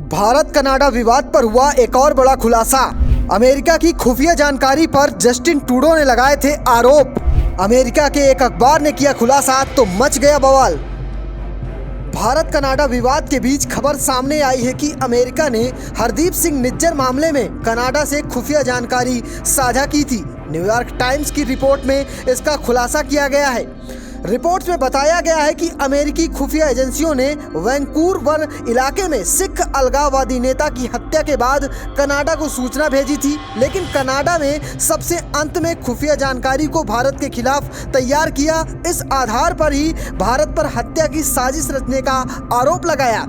Bharat Canada विवाद पर हुआ एक और बड़ा खुलासा। अमेरिका की खुफिया जानकारी पर जस्टिन ट्रूडो ने लगाए थे आरोप। अमेरिका के एक अखबार ने किया खुलासा तो मच गया बवाल। भारत कनाडा विवाद के बीच खबर सामने आई है कि अमेरिका ने हरदीप सिंह निज्जर मामले में कनाडा से खुफिया जानकारी साझा की थी। न्यूयॉर्क टाइम्स की रिपोर्ट में इसका खुलासा किया गया है। रिपोर्ट में बताया गया है कि अमेरिकी खुफिया एजेंसियों ने वैंकूवर इलाके में सिख अलगाववादी नेता की हत्या के बाद कनाडा को सूचना भेजी थी, लेकिन कनाडा में सबसे अंत में खुफिया जानकारी को भारत के खिलाफ तैयार किया। इस आधार पर ही भारत पर हत्या की साजिश रचने का आरोप लगाया।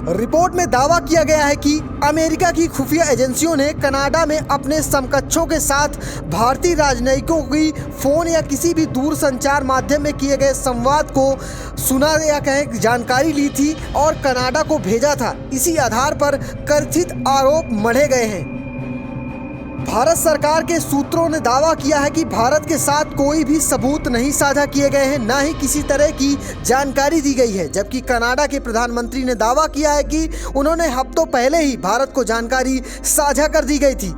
रिपोर्ट में दावा किया गया है कि अमेरिका की खुफिया एजेंसियों ने कनाडा में अपने समकक्षों के साथ भारतीय राजनयिकों की फोन या किसी भी दूर संचार माध्यम में किए गए संवाद को सुना या कहें जानकारी ली थी और कनाडा को भेजा था। इसी आधार पर कथित आरोप मढ़े गए हैं। भारत सरकार के सूत्रों ने दावा किया है कि भारत के साथ कोई भी सबूत नहीं साझा किए गए हैं, ना ही किसी तरह की जानकारी दी गई है। जबकि कनाडा के प्रधानमंत्री ने दावा किया है कि उन्होंने हफ्तों पहले ही भारत को जानकारी साझा कर दी गई थी।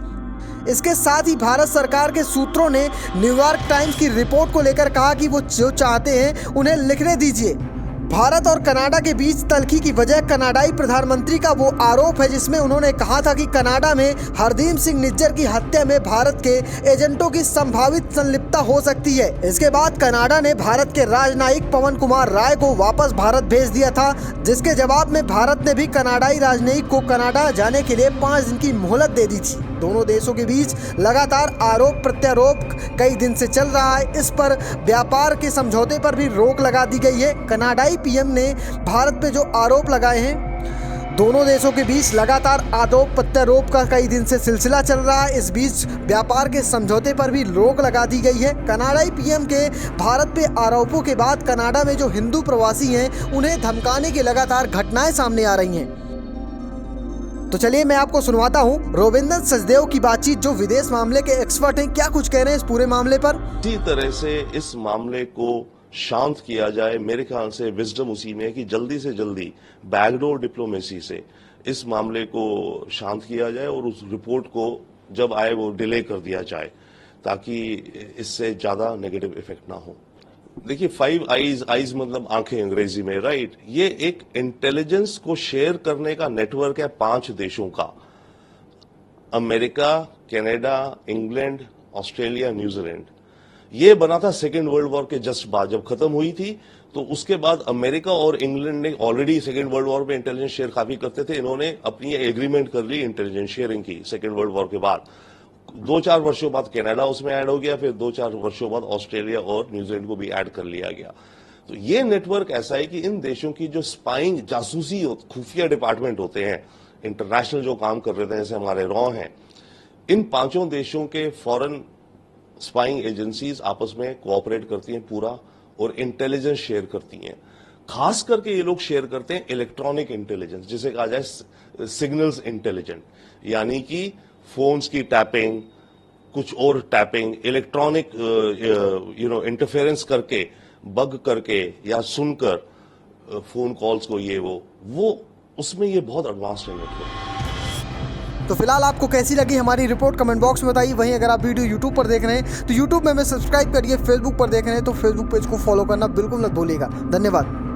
इसके साथ ही भारत सरकार के सूत्रों ने न्यूयॉर्क टाइम्स की रिपोर्ट को लेकर कहा कि वो जो चाहते हैं उन्हें लिखने दीजिए। भारत और कनाडा के बीच तल्खी की वजह कनाडाई प्रधानमंत्री का वो आरोप है जिसमें उन्होंने कहा था कि कनाडा में हरदीप सिंह निज्जर की हत्या में भारत के एजेंटों की संभावित संलिप्तता हो सकती है। इसके बाद कनाडा ने भारत के राजनयिक पवन कुमार राय को वापस भारत भेज दिया था, जिसके जवाब में भारत ने भी कनाडाई राजनयिक को कनाडा जाने के लिए 5 दिन की मोहलत दे दी थी। दोनों देशों के बीच लगातार आरोप प्रत्यारोप कई दिन से चल रहा है। इस पर व्यापार के समझौते पर भी रोक लगा दी गई है। कनाडाई पीएम ने भारत पे जो आरोप लगाए हैं, दोनों देशों के बीच लगातार आरोप प्रत्यारोप का कई दिन से सिलसिला चल रहा है। इस बीच व्यापार के समझौते पर भी रोक लगा दी गई है। कनाडाई पीएम के भारत पे आरोपों के बाद कनाडा में जो हिंदू प्रवासी हैं उन्हें धमकाने की लगातार घटनाएं सामने आ रही हैं। तो चलिए मैं आपको सुनवाता हूँ रोविंदर सचदेव की बातचीत, जो विदेश मामले के एक्सपर्ट हैं, क्या कुछ कह रहे हैं इस पूरे मामले पर। इसी तरह से इस मामले को शांत किया जाए, मेरे ख्याल से विजडम उसी में है कि जल्दी से जल्दी बैकडोर डिप्लोमेसी से इस मामले को शांत किया जाए और उस रिपोर्ट को जब आए वो डिले कर दिया जाए ताकि इससे ज्यादा नेगेटिव इफेक्ट ना हो। देखिए 5 आईज मतलब आंखें अंग्रेजी में, राइट। ये एक इंटेलिजेंस को शेयर करने का नेटवर्क है 5 देशों का, America, Canada, England, Australia, New Zealand. ये बना था सेकेंड वर्ल्ड वॉर के जस्ट बाद, जब खत्म हुई थी तो उसके बाद अमेरिका और इंग्लैंड ने ऑलरेडी सेकेंड वर्ल्ड वॉर में इंटेलिजेंस शेयर काफी करते थे। इन्होंने अपनी एग्रीमेंट कर ली इंटेलिजेंस शेयरिंग की सेकेंड वर्ल्ड वॉर के बाद। 2-4 वर्षों बाद कनाडा उसमें ऐड हो गया, फिर 2-4 वर्षों बाद ऑस्ट्रेलिया और न्यूजीलैंड को भी ऐड कर लिया गया। तो ये नेटवर्क ऐसा है कि इन देशों की जो स्पाइंग जासूसी खुफिया डिपार्टमेंट होते हैं, इंटरनेशनल जो काम कर रहे थे, जैसे हमारे रॉ हैं, इन 5 देशों के फॉरेन स्पाइंग एजेंसीज आपस में कोऑपरेट करती हैं पूरा और इंटेलिजेंस शेयर करती हैं। खास करके ये लोग शेयर करते हैं इलेक्ट्रॉनिक इंटेलिजेंस, जिसे कहा जाए सिग्नल्स इंटेलिजेंट, यानी कि फोन्स की टैपिंग, कुछ और टैपिंग, इलेक्ट्रॉनिक इंटरफेरेंस करके, बग करके या सुनकर फोन कॉल्स को वो उसमें ये बहुत एडवांस्ड है नेटवर्क। तो फिलहाल आपको कैसी लगी हमारी रिपोर्ट कमेंट बॉक्स में बताइए। वहीं अगर आप वीडियो यूट्यूब पर देख रहे हैं तो यूट्यूब में हमें सब्सक्राइब करिए, फेसबुक पर देख रहे हैं तो फेसबुक पेज को फॉलो करना बिल्कुल मत भूलिएगा। धन्यवाद।